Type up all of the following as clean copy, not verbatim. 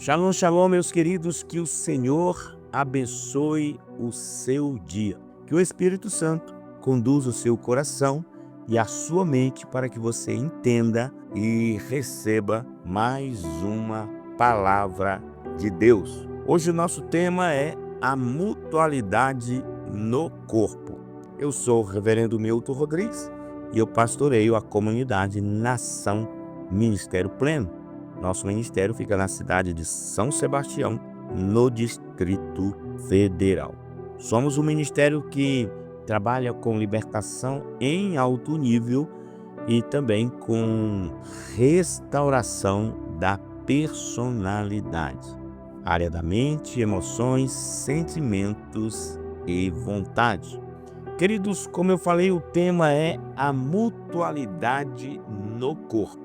Shalom, shalom, meus queridos, que o Senhor abençoe o seu dia. Que o Espírito Santo conduza o seu coração e a sua mente para que você entenda e receba mais uma palavra de Deus. Hoje o nosso tema é a mutualidade no corpo. Eu sou o reverendo Milton Rodrigues e eu pastoreio a comunidade Nação Ministério Pleno. Nosso ministério fica na cidade de São Sebastião, no Distrito Federal. Somos um ministério que trabalha com libertação em alto nível e também com restauração da personalidade, área da mente, emoções, sentimentos e vontade. Queridos, como eu falei, o tema é a mutualidade no corpo.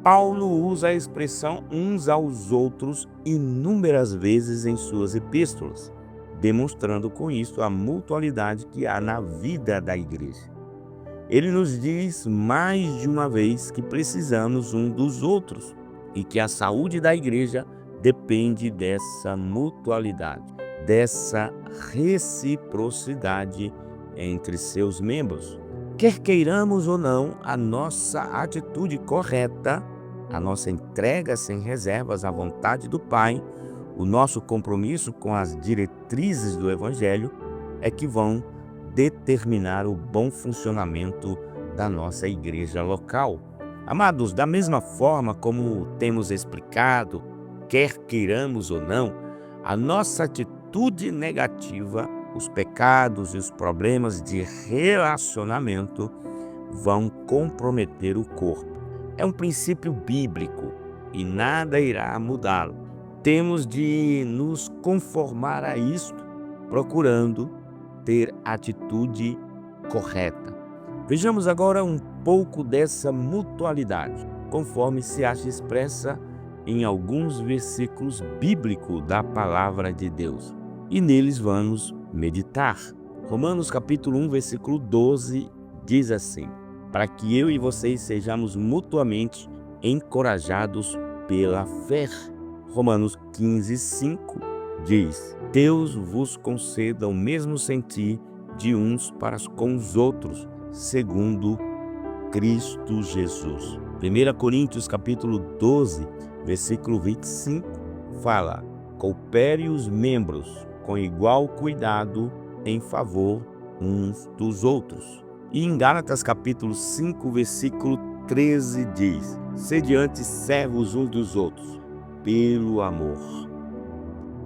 Paulo usa a expressão uns aos outros inúmeras vezes em suas epístolas, demonstrando com isso a mutualidade que há na vida da igreja. Ele nos diz mais de uma vez que precisamos um dos outros e que a saúde da igreja depende dessa mutualidade, dessa reciprocidade entre seus membros. Quer queiramos ou não, a nossa atitude correta, a nossa entrega sem reservas à vontade do Pai, o nosso compromisso com as diretrizes do Evangelho é que vão determinar o bom funcionamento da nossa igreja local. Amados, da mesma forma como temos explicado, quer queiramos ou não, a nossa atitude negativa, os pecados e os problemas de relacionamento vão comprometer o corpo. É um princípio bíblico e nada irá mudá-lo. Temos de nos conformar a isto, procurando ter atitude correta. Vejamos agora um pouco dessa mutualidade, conforme se acha expressa em alguns versículos bíblicos da Palavra de Deus. E neles vamos meditar. Romanos capítulo 1, versículo 12 diz assim: para que eu e vocês sejamos mutuamente encorajados pela fé. Romanos 15, 5 diz: Deus vos conceda o mesmo sentir de uns para com os outros, segundo Cristo Jesus. 1 Coríntios capítulo 12, versículo 25, fala: coopere os membros com igual cuidado em favor uns dos outros. E em Gálatas capítulo 5, versículo 13 diz: sede antes servos uns dos outros, pelo amor.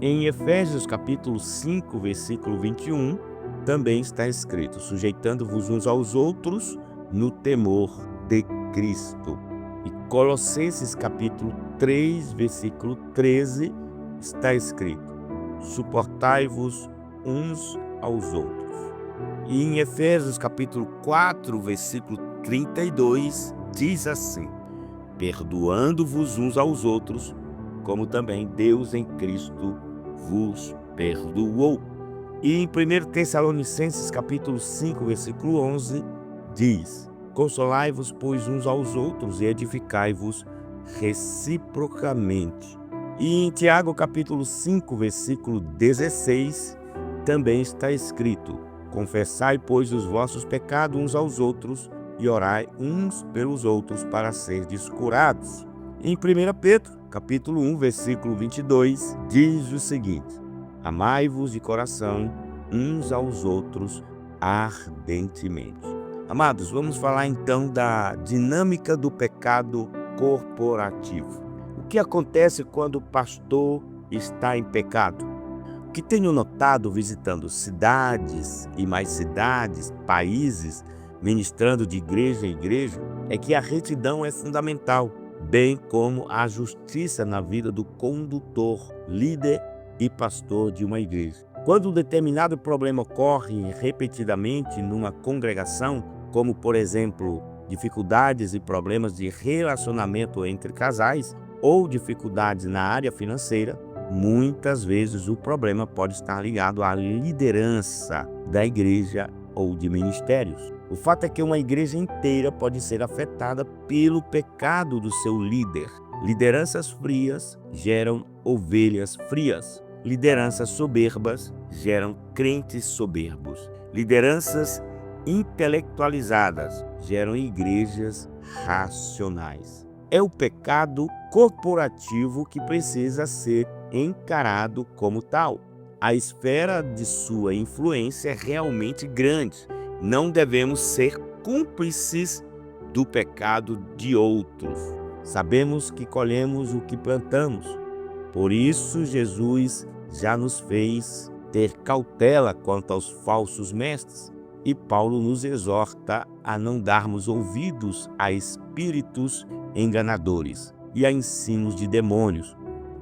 Em Efésios capítulo 5, versículo 21, também está escrito: sujeitando-vos uns aos outros no temor de Cristo. E Colossenses capítulo 3, versículo 13, está escrito: suportai-vos uns aos outros. E em Efésios capítulo 4, versículo 32, diz assim: perdoando-vos uns aos outros, como também Deus em Cristo vos perdoou. E em 1 Tessalonicenses capítulo 5, versículo 11, diz: consolai-vos, pois, uns aos outros e edificai-vos reciprocamente. E em Tiago capítulo 5, versículo 16, também está escrito: confessai, pois, os vossos pecados uns aos outros e orai uns pelos outros para serdes curados. Em 1 Pedro, capítulo 1, versículo 22, diz o seguinte: amai-vos de coração uns aos outros ardentemente. Amados, vamos falar então da dinâmica do pecado corporativo. O que acontece quando o pastor está em pecado? O que tenho notado visitando cidades e mais cidades, países, ministrando de igreja em igreja, é que a retidão é fundamental, bem como a justiça na vida do condutor, líder e pastor de uma igreja. Quando um determinado problema ocorre repetidamente numa congregação, como por exemplo, dificuldades e problemas de relacionamento entre casais ou dificuldades na área financeira, muitas vezes o problema pode estar ligado à liderança da igreja ou de ministérios. O fato é que uma igreja inteira pode ser afetada pelo pecado do seu líder. Lideranças frias geram ovelhas frias. Lideranças soberbas geram crentes soberbos. Lideranças intelectualizadas geram igrejas racionais. É o pecado corporativo que precisa ser encarado como tal. A esfera de sua influência é realmente grande. Não devemos ser cúmplices do pecado de outros. Sabemos que colhemos o que plantamos. Por isso, Jesus já nos fez ter cautela quanto aos falsos mestres. E Paulo nos exorta a não darmos ouvidos a espíritos enganadores e a ensinos de demônios,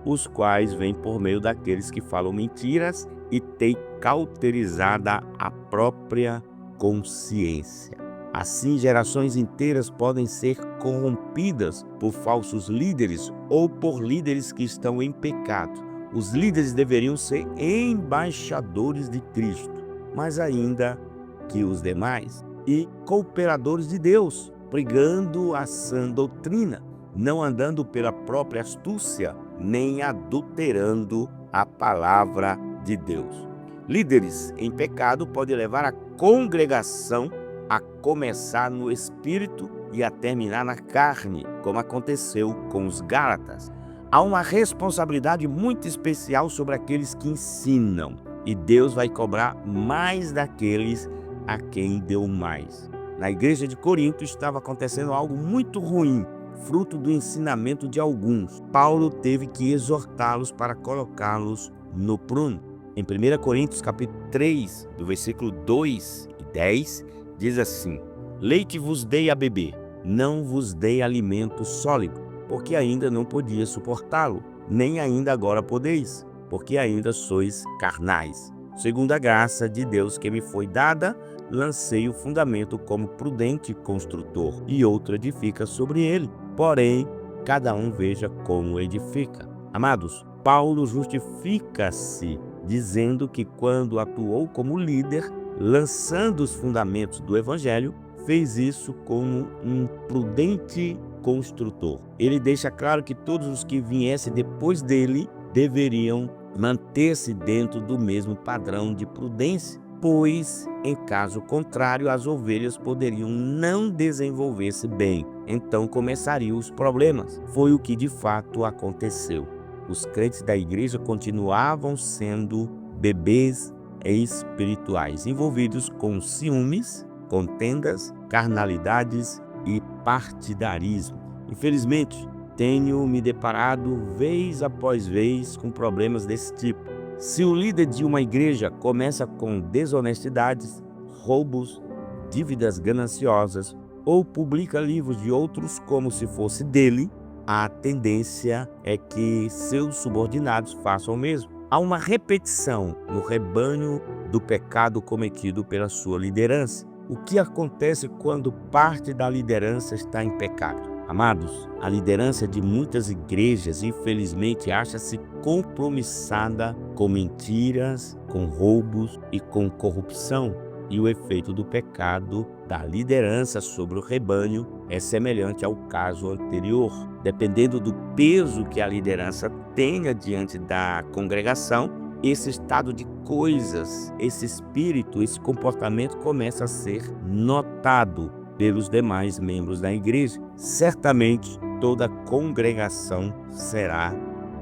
os quais vêm por meio daqueles que falam mentiras e têm cauterizada a própria consciência. Assim, gerações inteiras podem ser corrompidas por falsos líderes ou por líderes que estão em pecado. Os líderes deveriam ser embaixadores de Cristo, mas ainda que os demais, e cooperadores de Deus, pregando a sã doutrina, não andando pela própria astúcia, nem adulterando a palavra de Deus. Líderes em pecado podem levar a congregação a começar no espírito e a terminar na carne, como aconteceu com os Gálatas. Há uma responsabilidade muito especial sobre aqueles que ensinam, e Deus vai cobrar mais daqueles a quem deu mais. Na igreja de Corinto estava acontecendo algo muito ruim, fruto do ensinamento de alguns. Paulo teve que exortá-los para colocá-los no prumo. Em 1 Coríntios capítulo 3, do versículo 2 e 10, diz assim: Leite vos dei a beber, não vos dei alimento sólido, porque ainda não podia suportá-lo, nem ainda agora podeis, porque ainda sois carnais. Segundo a graça de Deus que me foi dada, lancei o fundamento como prudente construtor, e outro edifica sobre ele. Porém, cada um veja como edifica. Amados, Paulo justifica-se dizendo que quando atuou como líder, lançando os fundamentos do evangelho, fez isso como um prudente construtor. Ele deixa claro que todos os que viessem depois dele deveriam manter-se dentro do mesmo padrão de prudência, pois, em caso contrário, as ovelhas poderiam não desenvolver-se bem. Então começariam os problemas. Foi o que de fato aconteceu. Os crentes da igreja continuavam sendo bebês espirituais, envolvidos com ciúmes, contendas, carnalidades e partidarismo. Infelizmente, tenho me deparado vez após vez com problemas desse tipo. Se o líder de uma igreja começa com desonestidades, roubos, dívidas gananciosas ou publica livros de outros como se fosse dele, a tendência é que seus subordinados façam o mesmo. Há uma repetição no rebanho do pecado cometido pela sua liderança. O que acontece quando parte da liderança está em pecado? Amados, a liderança de muitas igrejas, infelizmente, acha-se compromissada com mentiras, com roubos e com corrupção. E o efeito do pecado da liderança sobre o rebanho é semelhante ao caso anterior. Dependendo do peso que a liderança tenha diante da congregação, esse estado de coisas, esse espírito, esse comportamento começa a ser notado pelos demais membros da igreja. Certamente toda a congregação será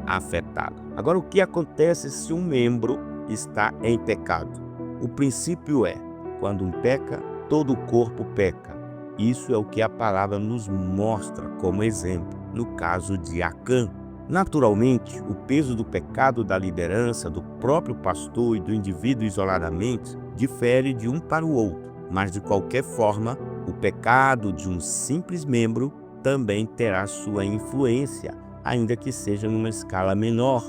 afetada. Agora, o que acontece se um membro está em pecado? O princípio é: quando um peca, todo o corpo peca. Isso é o que a palavra nos mostra como exemplo no caso de Acã. Naturalmente, o peso do pecado da liderança, do próprio pastor e do indivíduo isoladamente difere de um para o outro, mas de qualquer forma, o pecado de um simples membro também terá sua influência, ainda que seja numa escala menor.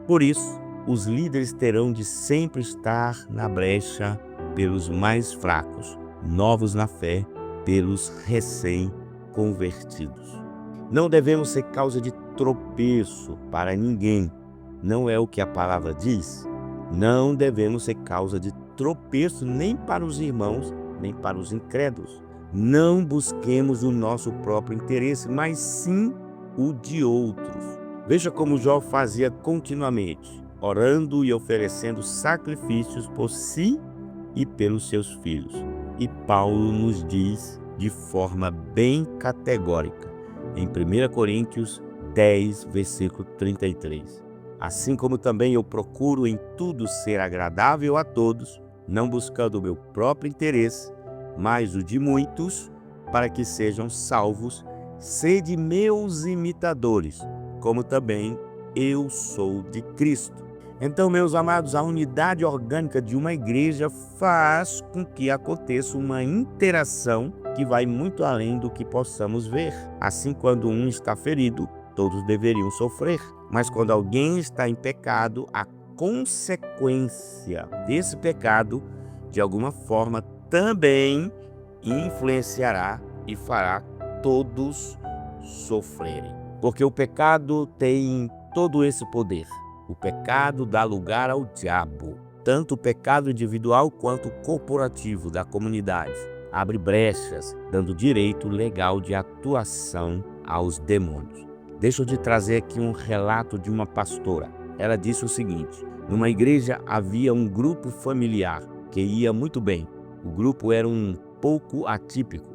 Por isso, os líderes terão de sempre estar na brecha pelos mais fracos, novos na fé, pelos recém-convertidos. Não devemos ser causa de tropeço para ninguém. Não é o que a palavra diz? Não devemos ser causa de tropeço nem para os irmãos, nem para os incrédulos. Não busquemos o nosso próprio interesse, mas sim o de outros. Veja como Jó fazia continuamente, orando e oferecendo sacrifícios por si e pelos seus filhos. E Paulo nos diz de forma bem categórica, em 1 Coríntios 10, versículo 33. Assim como também eu procuro em tudo ser agradável a todos, não buscando o meu próprio interesse, mas o de muitos, para que sejam salvos, sede meus imitadores, como também eu sou de Cristo. Então, meus amados, a unidade orgânica de uma igreja faz com que aconteça uma interação que vai muito além do que possamos ver. Assim, quando um está ferido, todos deveriam sofrer. Mas quando alguém está em pecado, a consequência desse pecado, de alguma forma, também influenciará e fará todos sofrerem. Porque o pecado tem todo esse poder. O pecado dá lugar ao diabo, tanto o pecado individual quanto o corporativo da comunidade. Abre brechas, dando direito legal de atuação aos demônios. Deixa eu te trazer aqui um relato de uma pastora. Ela disse o seguinte: numa igreja havia um grupo familiar que ia muito bem. O grupo era um pouco atípico,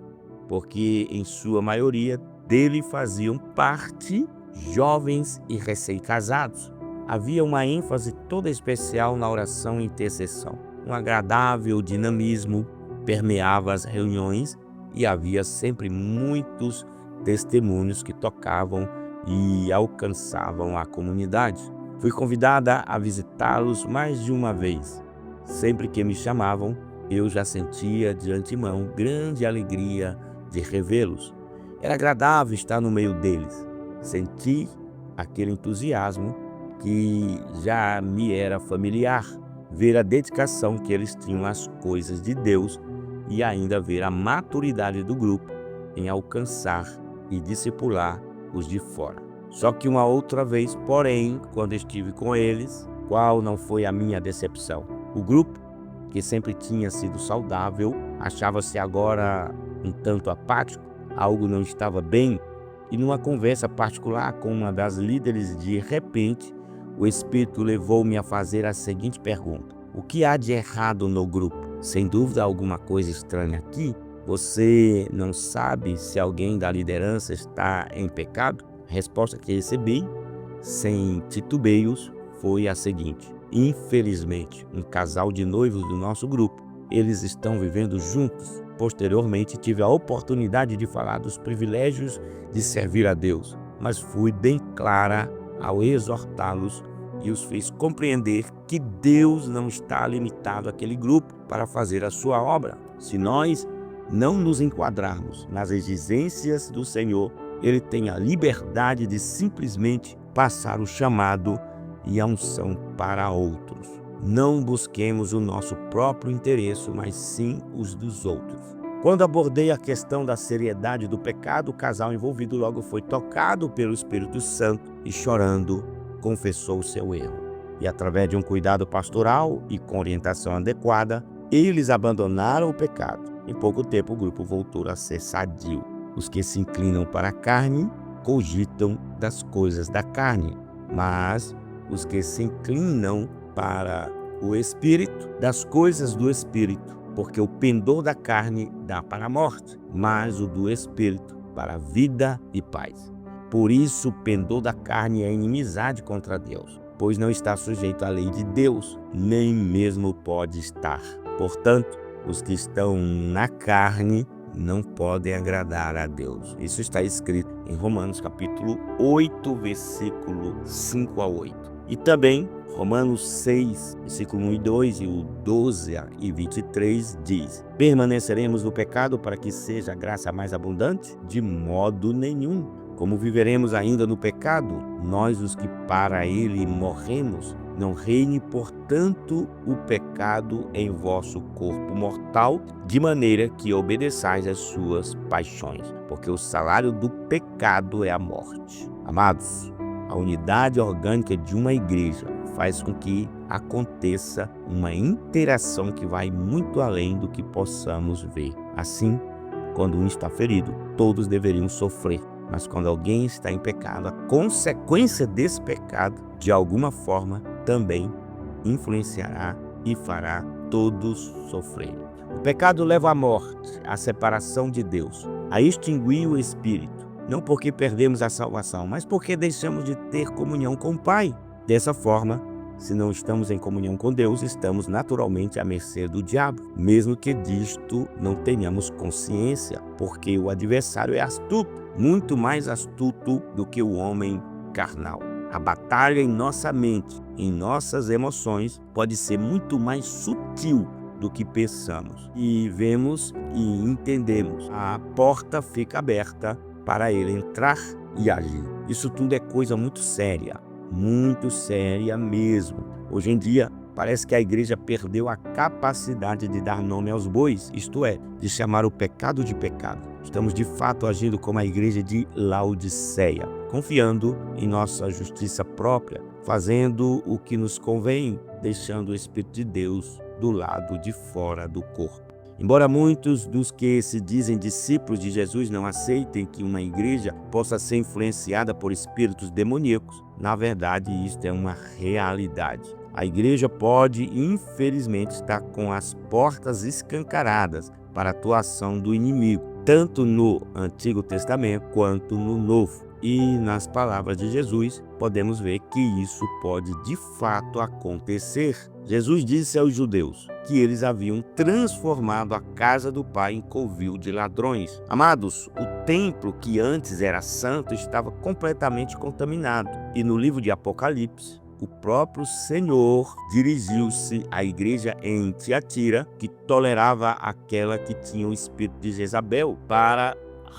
porque em sua maioria dele faziam parte jovens e recém-casados. Havia uma ênfase toda especial na oração e intercessão. Um agradável dinamismo permeava as reuniões e havia sempre muitos testemunhos que tocavam e alcançavam a comunidade. Fui convidada a visitá-los mais de uma vez. Sempre que me chamavam, eu já sentia de antemão grande alegria de revê-los. Era agradável estar no meio deles. Senti aquele entusiasmo que já me era familiar, ver a dedicação que eles tinham às coisas de Deus e ainda ver a maturidade do grupo em alcançar e discipular os de fora. Só que uma outra vez, porém, quando estive com eles, qual não foi a minha decepção? O grupo, que sempre tinha sido saudável, achava-se agora um tanto apático, algo não estava bem, e numa conversa particular com uma das líderes, de repente, o Espírito levou-me a fazer a seguinte pergunta: o que há de errado no grupo? Sem dúvida alguma coisa estranha aqui. Você não sabe se alguém da liderança está em pecado? A resposta que recebi, sem titubeios, foi a seguinte: infelizmente, um casal de noivos do nosso grupo, eles estão vivendo juntos. Posteriormente, tive a oportunidade de falar dos privilégios de servir a Deus, mas fui bem clara ao exortá-los e os fiz compreender que Deus não está limitado àquele grupo para fazer a sua obra. Se nós não nos enquadrarmos nas exigências do Senhor, Ele tem a liberdade de simplesmente passar o chamado e a unção para outros. Não busquemos o nosso próprio interesse, mas sim os dos outros. Quando abordei a questão da seriedade do pecado, o casal envolvido logo foi tocado pelo Espírito Santo e, chorando, confessou o seu erro. E através de um cuidado pastoral e com orientação adequada, eles abandonaram o pecado. Em pouco tempo o grupo voltou a ser sadio. Os que se inclinam para a carne cogitam das coisas da carne, mas os que se inclinam para o Espírito, das coisas do Espírito, porque o pendor da carne dá para a morte, mas o do Espírito para a vida e paz. Por isso o pendor da carne é inimizade contra Deus, pois não está sujeito à lei de Deus, nem mesmo pode estar. Portanto, os que estão na carne não podem agradar a Deus. Isso está escrito em Romanos capítulo 8, versículo 5 a 8. E também Romanos 6, versículo 1 e 2 e o 12 e 23 diz: permaneceremos no pecado para que seja a graça mais abundante? De modo nenhum. Como viveremos ainda no pecado, nós os que para ele morremos? Não reine, portanto, o pecado em vosso corpo mortal, de maneira que obedeçais às suas paixões, porque o salário do pecado é a morte. Amados, a unidade orgânica de uma igreja faz com que aconteça uma interação que vai muito além do que possamos ver. Assim, quando um está ferido, todos deveriam sofrer. Mas quando alguém está em pecado, a consequência desse pecado, de alguma forma, também influenciará e fará todos sofrerem. O pecado leva à morte, à separação de Deus, a extinguir o Espírito, não porque perdemos a salvação, mas porque deixamos de ter comunhão com o Pai. Dessa forma, se não estamos em comunhão com Deus, estamos naturalmente à mercê do diabo, mesmo que disto não tenhamos consciência, porque o adversário é astuto, muito mais astuto do que o homem carnal. A batalha em nossa mente, em nossas emoções, pode ser muito mais sutil do que pensamos. E vemos e entendemos. A porta fica aberta para ele entrar e agir. Isso tudo é coisa muito séria mesmo. Hoje em dia, parece que a igreja perdeu a capacidade de dar nome aos bois, isto é, de chamar o pecado de pecado. Estamos de fato agindo como a igreja de Laodiceia, confiando em nossa justiça própria, fazendo o que nos convém, deixando o Espírito de Deus do lado de fora do corpo. Embora muitos dos que se dizem discípulos de Jesus não aceitem que uma igreja possa ser influenciada por espíritos demoníacos, na verdade isto é uma realidade. A igreja pode, infelizmente, estar com as portas escancaradas para a atuação do inimigo, tanto no Antigo Testamento quanto no Novo. E nas palavras de Jesus, podemos ver que isso pode de fato acontecer. Jesus disse aos judeus que eles haviam transformado a casa do Pai em covil de ladrões. Amados, o templo que antes era santo estava completamente contaminado. E no livro de Apocalipse, o próprio Senhor dirigiu-se à igreja em Tiatira, que tolerava aquela que tinha o espírito de Jezabel, para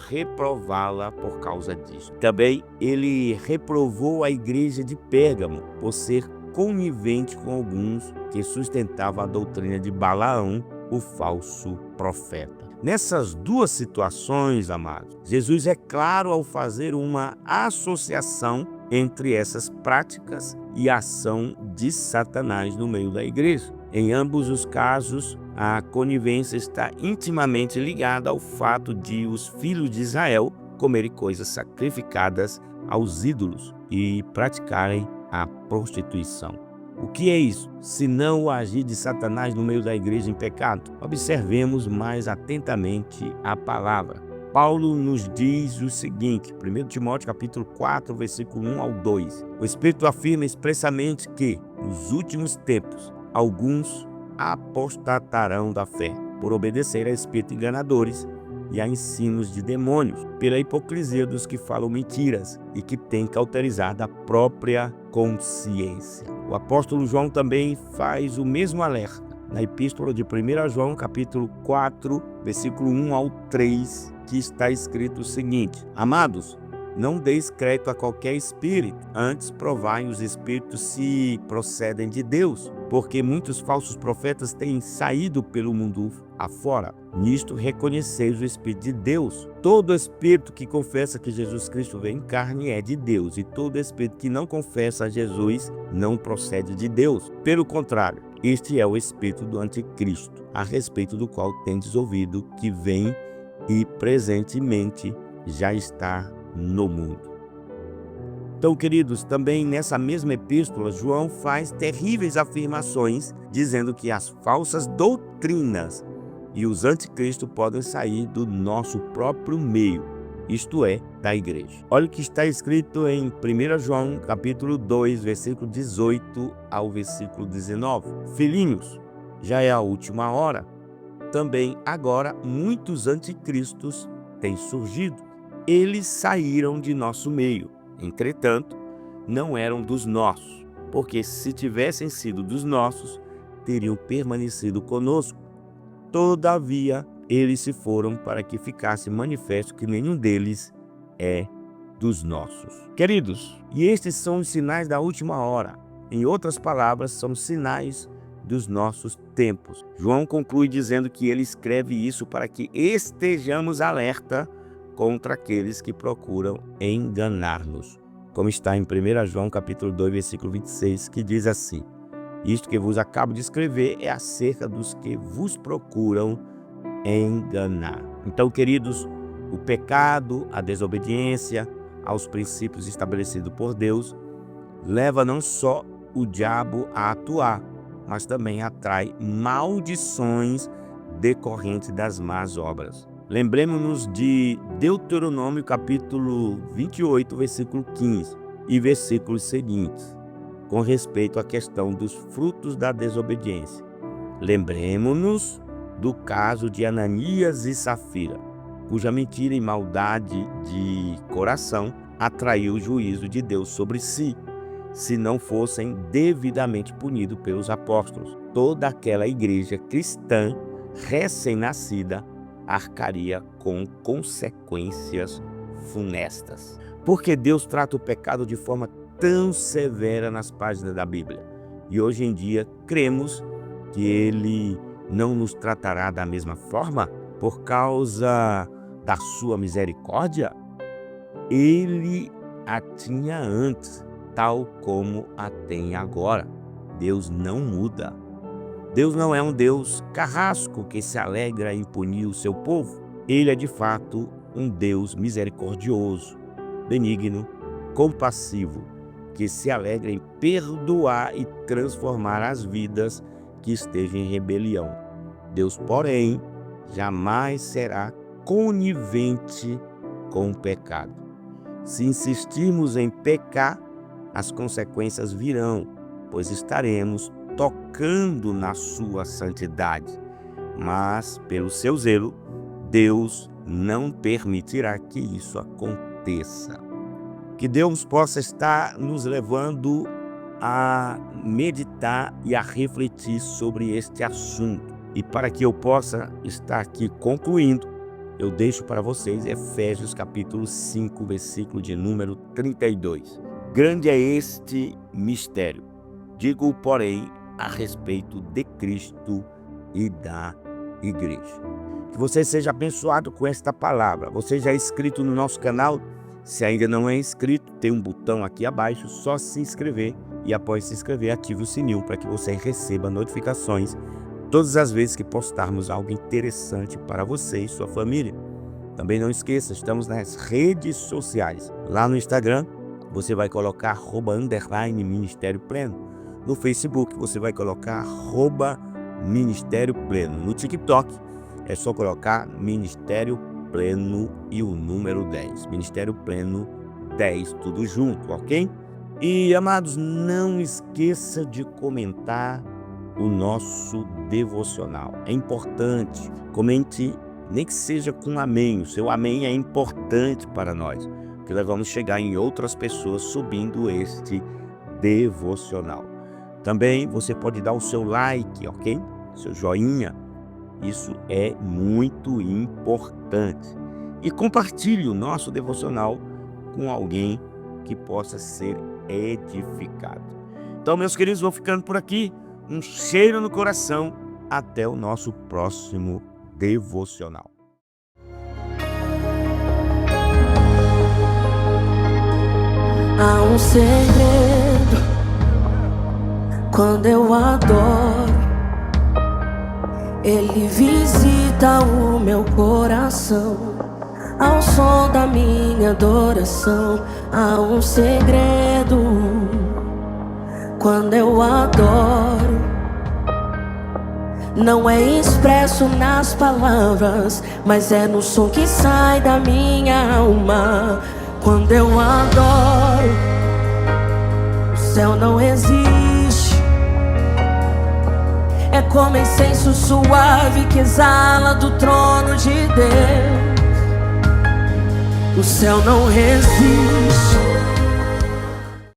reprová-la por causa disso. Também ele reprovou a igreja de Pérgamo por ser conivente com alguns que sustentavam a doutrina de Balaão, o falso profeta. Nessas duas situações, amados, Jesus é claro ao fazer uma associação entre essas práticas e a ação de Satanás no meio da igreja. Em ambos os casos, a conivência está intimamente ligada ao fato de os filhos de Israel comerem coisas sacrificadas aos ídolos e praticarem a prostituição. O que é isso? Se não o agir de Satanás no meio da igreja em pecado? Observemos mais atentamente a palavra. Paulo nos diz o seguinte, 1 Timóteo capítulo 4, versículo 1 ao 2. O Espírito afirma expressamente que, nos últimos tempos, alguns apostatarão da fé, por obedecer a espíritos enganadores e a ensinos de demônios, pela hipocrisia dos que falam mentiras e que têm cauterizado a própria consciência. O apóstolo João também faz o mesmo alerta na epístola de 1 João, capítulo 4, versículo 1 ao 3, que está escrito o seguinte: Amados, não deis crédito a qualquer espírito, antes provai os espíritos se procedem de Deus, porque muitos falsos profetas têm saído pelo mundo afora. Nisto reconheceis o Espírito de Deus. Todo espírito que confessa que Jesus Cristo veio em carne é de Deus, e todo espírito que não confessa a Jesus não procede de Deus. Pelo contrário, este é o espírito do anticristo, a respeito do qual tendes ouvido que vem e presentemente já está no mundo. Então, queridos, também nessa mesma epístola, João faz terríveis afirmações, dizendo que as falsas doutrinas e os anticristos podem sair do nosso próprio meio, isto é, da igreja. Olha o que está escrito em 1 João, capítulo 2, versículo 18 ao versículo 19. Filhinhos, já é a última hora. Também agora muitos anticristos têm surgido. Eles saíram de nosso meio, entretanto, não eram dos nossos, porque se tivessem sido dos nossos, teriam permanecido conosco. Todavia, eles se foram para que ficasse manifesto que nenhum deles é dos nossos. Queridos, e estes são os sinais da última hora. Em outras palavras, são sinais dos nossos tempos. João conclui dizendo que ele escreve isso para que estejamos alerta contra aqueles que procuram enganar-nos. Como está em 1 João capítulo 2, versículo 26, que diz assim: Isto que vos acabo de escrever é acerca dos que vos procuram enganar. Então, queridos, O pecado, a desobediência aos princípios estabelecidos por Deus, leva não só o diabo a atuar, mas também atrai maldições decorrentes das más obras. Lembremos-nos de Deuteronômio capítulo 28, versículo 15 e versículos seguintes, com respeito à questão dos frutos da desobediência. Lembremos-nos do caso de Ananias e Safira, cuja mentira e maldade de coração atraiu o juízo de Deus sobre si, se não fossem devidamente punidos pelos apóstolos. Toda aquela igreja cristã recém-nascida arcaria com consequências funestas. Porque Deus trata o pecado de forma tão severa nas páginas da Bíblia? E hoje em dia cremos que Ele não nos tratará da mesma forma por causa da sua misericórdia? Ele a tinha antes, tal como a tem agora. Deus não muda. Deus não é um Deus carrasco que se alegra em punir o seu povo. Ele é de fato um Deus misericordioso, benigno, compassivo, que se alegra em perdoar e transformar as vidas que estejam em rebelião. Deus, porém, jamais será conivente com o pecado. Se insistirmos em pecar, as consequências virão, pois estaremos tocando na sua santidade. Mas, pelo seu zelo, Deus não permitirá que isso aconteça. Que Deus possa estar nos levando a meditar e a refletir sobre este assunto. E para que eu possa estar aqui concluindo, eu deixo para vocês Efésios capítulo 5, versículo de número 32. Grande é este mistério. Digo, porém, a respeito de Cristo e da igreja. Que você seja abençoado com esta palavra. Você já é inscrito no nosso canal? Se ainda não é inscrito, tem um botão aqui abaixo, só se inscrever. E após se inscrever, ative o sininho para que você receba notificações todas as vezes que postarmos algo interessante para você e sua família. Também não esqueça, estamos nas redes sociais. Lá no Instagram, você vai colocar @Ministério Pleno. No Facebook, você vai colocar @Ministério Pleno. No TikTok, é só colocar Ministério Pleno e o número 10. Ministério Pleno 10, tudo junto, ok? E, amados, não esqueça de comentar o nosso devocional. É importante, comente, nem que seja com amém. O seu amém é importante para nós, porque nós vamos chegar em outras pessoas subindo este devocional. Também você pode dar o seu like, ok? Seu joinha. Isso é muito importante. E compartilhe o nosso devocional com alguém que possa ser edificado. Então, meus queridos, vou ficando por aqui. Um cheiro no coração. Até o nosso próximo devocional. Há um segredo quando eu adoro. Ele visita o meu coração ao som da minha adoração. Há um segredo quando eu adoro. Não é expresso nas palavras, mas é no som que sai da minha alma. Quando eu adoro, o céu não existe. É como incenso suave que exala do trono de Deus. O céu não resiste.